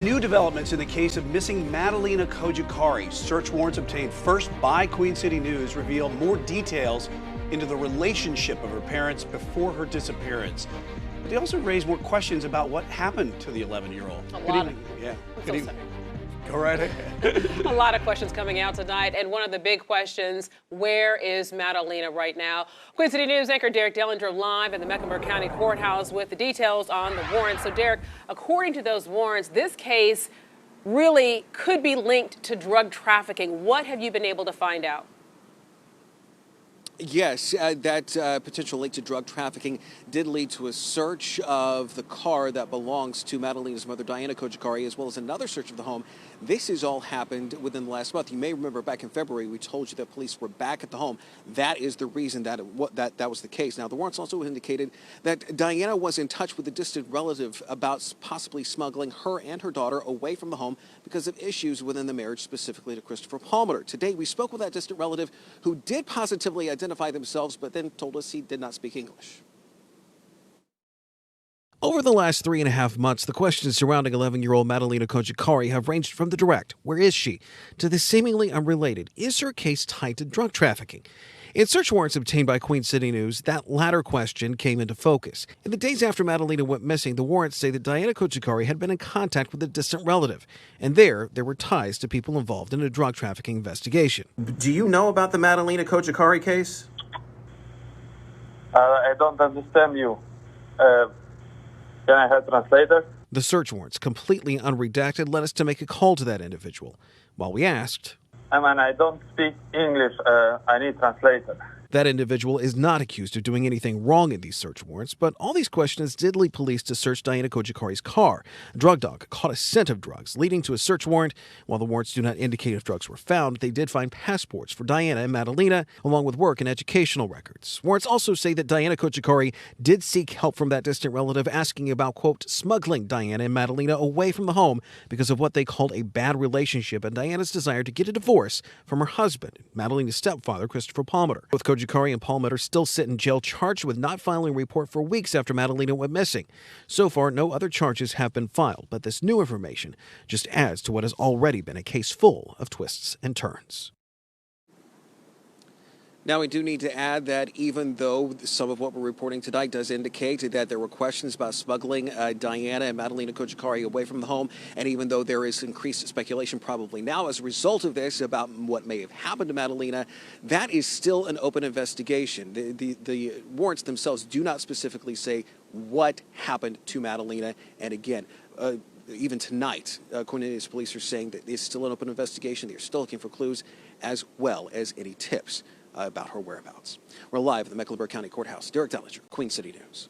New developments in the case of missing Madalina Cojocari. Search warrants obtained first by Queen City News reveal more details into the relationship of her parents before her disappearance. But they also raise more questions about what happened to the 11-year-old. Yeah. Good evening. Go right ahead. A lot of questions coming out tonight, and one of the big questions, where is Madalina right now? Queen City News anchor Derek Dellinger live in the Mecklenburg County Courthouse with the details on the warrants. So Derek, according to those warrants, this case really could be linked to drug trafficking. What have you been able to find out? Yes, that potential link to drug trafficking did lead to a search of the car that belongs to Madalina's mother, Diana Cojocari, as well as another search of the home. This has all happened within the last month. You may remember back in February, we told you that police were back at the home. That is the reason that that was the case. Now, the warrants also indicated that Diana was in touch with a distant relative about possibly smuggling her and her daughter away from the home because of issues within the marriage, specifically to Christopher Palmer. Today, we spoke with that distant relative who did positively identify themselves, but then told us he did not speak English. Over the last 3.5 months, the questions surrounding 11-year-old Madalina Cojocari have ranged from the direct, where is she, to the seemingly unrelated, is her case tied to drug trafficking? In search warrants obtained by Queen City News, that latter question came into focus. In the days after Madalina went missing, the warrants say that Diana Cojocari had been in contact with a distant relative, and there were ties to people involved in a drug trafficking investigation. Do you know about the Madalina Cojocari case? I don't understand you. Can I have a translator? The search warrants, completely unredacted, led us to make a call to that individual. While we asked, I don't speak English. I need translator. that individual is not accused of doing anything wrong in these search warrants, but all these questions did lead police to search Diana Cojocari's car. A drug dog caught a scent of drugs, leading to a search warrant. While the warrants do not indicate if drugs were found, they did find passports for Diana and Madalina, along with work and educational records. Warrants also say that Diana Cojocari did seek help from that distant relative, asking about, quote, smuggling Diana and Madalina away from the home because of what they called a bad relationship and Diana's desire to get a divorce from her husband, Madalina's stepfather, Christopher Palmer. Both Cojocari and Palmer still sit in jail, charged with not filing a report for weeks after Madalina went missing. So far, no other charges have been filed, but this new information just adds to what has already been a case full of twists and turns. Now, we do need to add that even though some of what we're reporting tonight does indicate that there were questions about smuggling Diana and Madalina Cojocari away from the home, and even though there is increased speculation probably now as a result of this about what may have happened to Madalina, that is still an open investigation. The warrants themselves do not specifically say what happened to Madalina, and again, even tonight, Cornelius police are saying that it's still an open investigation. They're still looking for clues as well as any tips about her whereabouts. We're live at the Mecklenburg County Courthouse. Derek Dellinger, Queen City News.